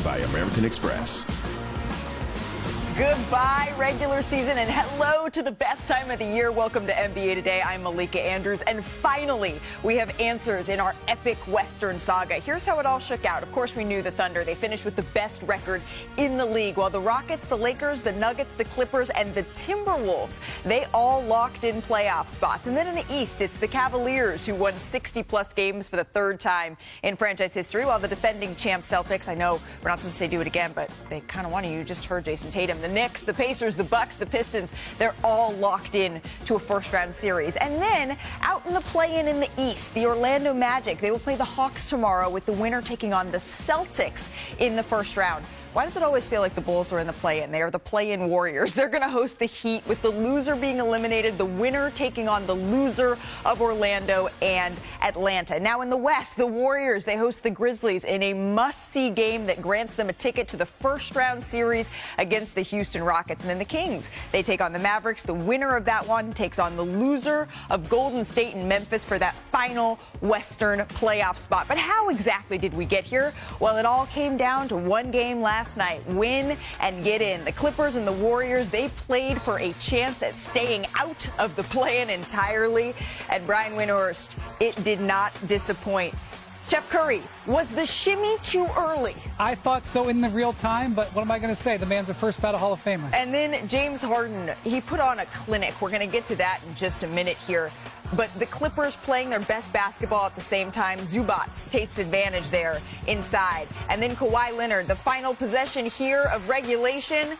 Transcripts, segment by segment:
by American Express. Goodbye, regular season, and hello to the best time of the year. Welcome to NBA Today. I'm Malika Andrews, and finally, we have answers in our epic Western saga. Here's how it all shook out. Of course, we knew the Thunder. They finished with the best record in the league, while the Rockets, the Lakers, the Nuggets, the Clippers, and the Timberwolves, they all locked in playoff spots. And then in the East, it's the Cavaliers who won 60-plus games for the third time in franchise history, while the defending champ Celtics, I know we're not supposed to say do it again, but they kind of want to. You just heard Jason Tatum. The Knicks, the Pacers, the Bucks, the Pistons, they're all locked in to a first-round series. And then out in the play-in in the East, the Orlando Magic, they will play the Hawks tomorrow with the winner taking on the Celtics in the first round. Why does it always feel like the Bulls are in the play-in? They are the play-in warriors. They're going to host the Heat with the loser being eliminated, the winner taking on the loser of Orlando and Atlanta. Now in the West, the Warriors, they host the Grizzlies in a must-see game that grants them a ticket to the first-round series against the Houston Rockets. And then the Kings, they take on the Mavericks. The winner of that one takes on the loser of Golden State and Memphis for that final Western playoff spot. But how exactly did we get here? Well, it all came down to one game last night. Win and get in. The Clippers and the Warriors, they played for a chance at staying out of the play-in entirely. And Brian Windhorst, it did not disappoint. Chef Curry, was the shimmy too early? I thought so in the real time, but what am I going to say? The man's a first ballot Hall of Famer. And then James Harden, he put on a clinic. We're going to get to that in just a minute here. But the Clippers playing their best basketball at the same time. Zubac takes advantage there inside. And then Kawhi Leonard, the final possession here of regulation,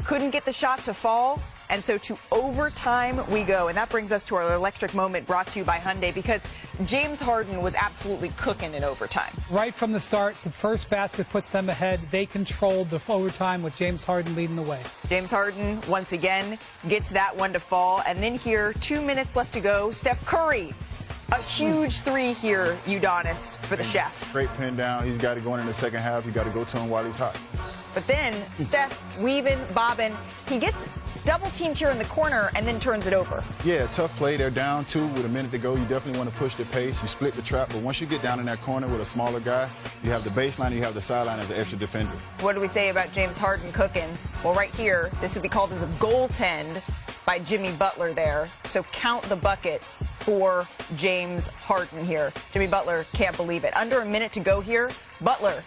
couldn't get the shot to fall. And so to overtime we go. And that brings us to our electric moment brought to you by Hyundai, because James Harden was absolutely cooking in overtime. Right from the start, the first basket puts them ahead. They controlled the overtime with James Harden leading the way. James Harden, once again, gets that one to fall. And then here, 2 minutes left to go. Steph Curry, a huge three here, Udonis, for the chef. Great pin down. He's got it going in the second half. You got to go to him while he's hot. But then Steph weaving, bobbing. He gets double teamed here in the corner and then turns it over. Yeah, tough play. They're down two with a minute to go. You definitely want to push the pace. You split the trap. But once you get down in that corner with a smaller guy, you have the baseline, you have the sideline as an extra defender. What do we say about James Harden cooking? Well, right here, this would be called as a goaltend by Jimmy Butler there. So count the bucket for James Harden here. Jimmy Butler can't believe it. Under a minute to go here. Butler.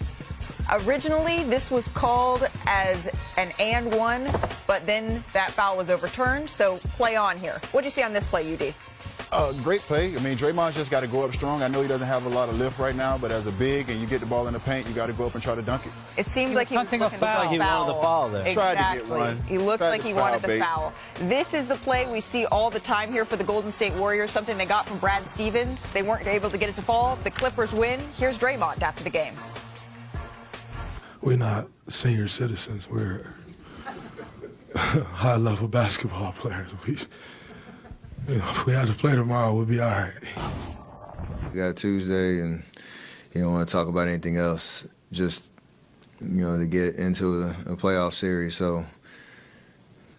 Originally, this was called as an and one, but then that foul was overturned, so play on here. What do you see on this play, UD? Great play. I mean, Draymond's just got to go up strong. I know he doesn't have a lot of lift right now, but as a big and you get the ball in the paint, you got to go up and try to dunk it. It seemed like he was looking for a foul. He wanted the foul there. Exactly. Tried to get one. He looked like he wanted the foul. This is the play we see all the time here for the Golden State Warriors, something they got from Brad Stevens. They weren't able to get it to fall. The Clippers win. Here's Draymond after the game. We're not senior citizens. We're high-level basketball players. If we had to play tomorrow, we'll be all right. We got Tuesday, and you don't want to talk about anything else. Just to get into a playoff series. So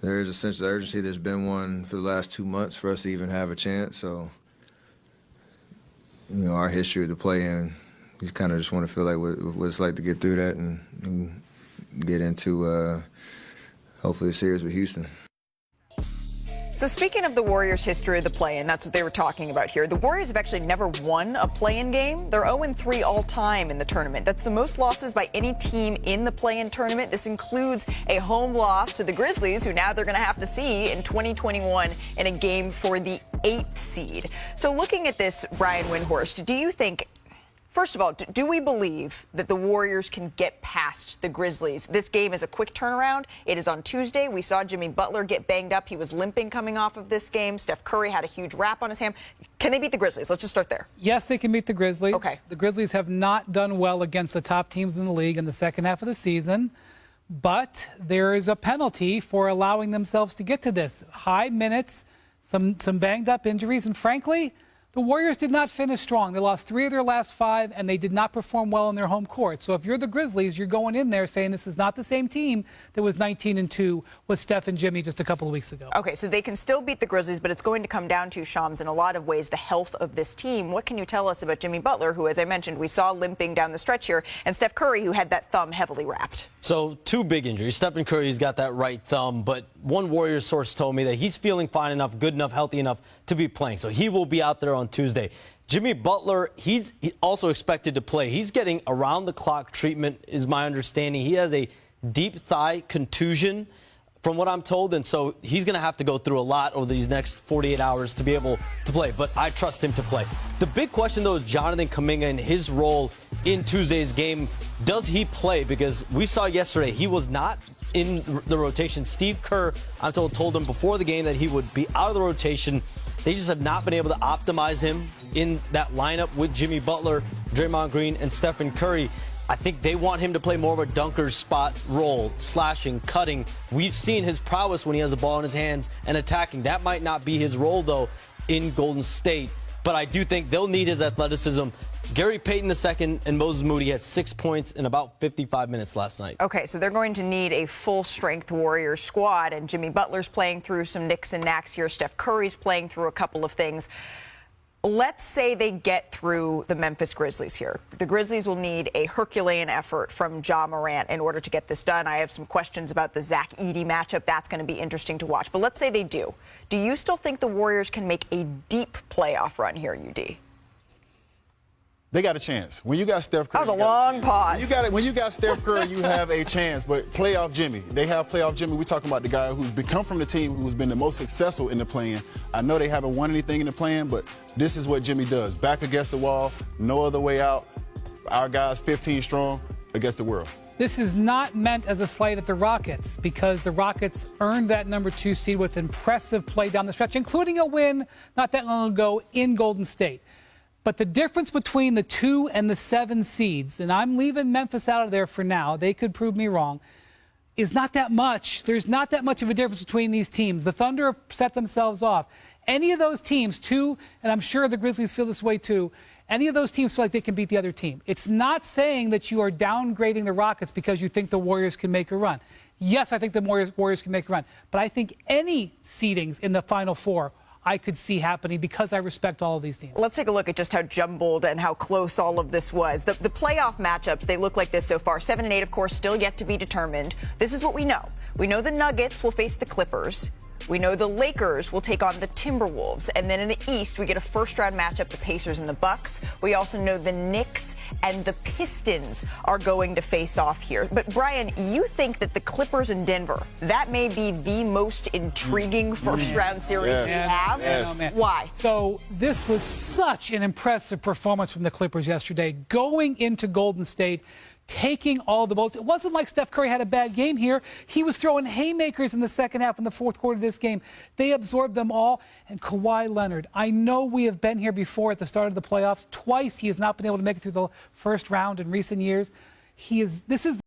there is a sense of urgency. There's been one for the last 2 months for us to even have a chance. So our history of the play-in. You kind of just want to feel like what it's like to get through that and get into, hopefully, a series with Houston. So speaking of the Warriors' history of the play-in, that's what they were talking about here. The Warriors have actually never won a play-in game. They're 0-3 all-time in the tournament. That's the most losses by any team in the play-in tournament. This includes a home loss to the Grizzlies, who now they're going to have to see in 2021 in a game for the 8th seed. So looking at this, Brian Windhorst, do you think, first of all, do we believe that the Warriors can get past the Grizzlies? This game is a quick turnaround. It is on Tuesday. We saw Jimmy Butler get banged up. He was limping coming off of this game. Steph Curry had a huge wrap on his hand. Can they beat the Grizzlies? Let's just start there. Yes, they can beat the Grizzlies. Okay. The Grizzlies have not done well against the top teams in the league in the second half of the season, but there is a penalty for allowing themselves to get to this. High minutes, some banged up injuries, and frankly, The Warriors did not finish strong. They lost 3 of their last 5, and they did not perform well in their home court. So if you're the Grizzlies, you're going in there saying this is not the same team that was 19-2 with Steph and Jimmy just a couple of weeks ago. Okay, so they can still beat the Grizzlies, but it's going to come down to, Shams, in a lot of ways, the health of this team. What can you tell us about Jimmy Butler, who, as I mentioned, we saw limping down the stretch here, and Steph Curry, who had that thumb heavily wrapped? So 2 big injuries. Stephen Curry's got that right thumb, but one Warriors source told me that he's feeling fine enough, good enough, healthy enough to be playing. So he will be out there on Tuesday. Jimmy Butler, he's also expected to play. He's getting around-the-clock treatment, is my understanding. He has a deep thigh contusion, from what I'm told, and so he's going to have to go through a lot over these next 48 hours to be able to play, but I trust him to play. The big question, though, is Jonathan Kuminga and his role in Tuesday's game. Does he play? Because we saw yesterday he was not in the rotation. Steve Kerr, I'm told him before the game that he would be out of the rotation. They just have not been able to optimize him in that lineup with Jimmy Butler, Draymond Green, and Stephen Curry. I think they want him to play more of a dunker spot role, slashing, cutting. We've seen his prowess when he has the ball in his hands and attacking. That might not be his role, though, in Golden State. But I do think they'll need his athleticism. Gary Payton II and Moses Moody had 6 points in about 55 minutes last night. Okay, so they're going to need a full-strength Warriors squad, and Jimmy Butler's playing through some nicks and knacks here. Steph Curry's playing through a couple of things. Let's say they get through the Memphis Grizzlies here. The Grizzlies will need a Herculean effort from Ja Morant in order to get this done. I have some questions about the Zach Edey matchup. That's going to be interesting to watch. But let's say they do. Do you still think the Warriors can make a deep playoff run here, UD? They got a chance. When you got Steph Curry, that was a long pause. When you got Steph Curry, you have a chance. But playoff Jimmy, they have playoff Jimmy. We're talking about the guy who's become from the team who's been the most successful in the play-in. I know they haven't won anything in the play-in, but this is what Jimmy does. Back against the wall, no other way out. Our guys 15 strong against the world. This is not meant as a slight at the Rockets, because the Rockets earned that number 2 seed with impressive play down the stretch, including a win not that long ago in Golden State. But the difference between the 2 and the 7 seeds, and I'm leaving Memphis out of there for now, they could prove me wrong, is not that much. There's not that much of a difference between these teams. The Thunder have set themselves off. Any of those teams, and I'm sure the Grizzlies feel this way too, any of those teams feel like they can beat the other team. It's not saying that you are downgrading the Rockets because you think the Warriors can make a run. Yes, I think the Warriors can make a run, but I think any seedings in the Final Four I could see happening because I respect all of these teams. Let's take a look at just how jumbled and how close all of this was. The playoff matchups, they look like this so far. 7 and 8, of course, still yet to be determined. This is what we know. We know the Nuggets will face the Clippers. We know the Lakers will take on the Timberwolves. And then in the East, we get a first-round matchup, the Pacers and the Bucks. We also know the Knicks and the Pistons are going to face off here. But, Brian, you think that the Clippers in Denver, that may be the most intriguing first-round series we have? Yes. Why? So this was such an impressive performance from the Clippers yesterday, going into Golden State, taking all the votes. It wasn't like Steph Curry had a bad game here. He was throwing haymakers in the second half and the fourth quarter of this game. They absorbed them all. And Kawhi Leonard, I know we have been here before at the start of the playoffs. Twice he has not been able to make it through the first round in recent years. This is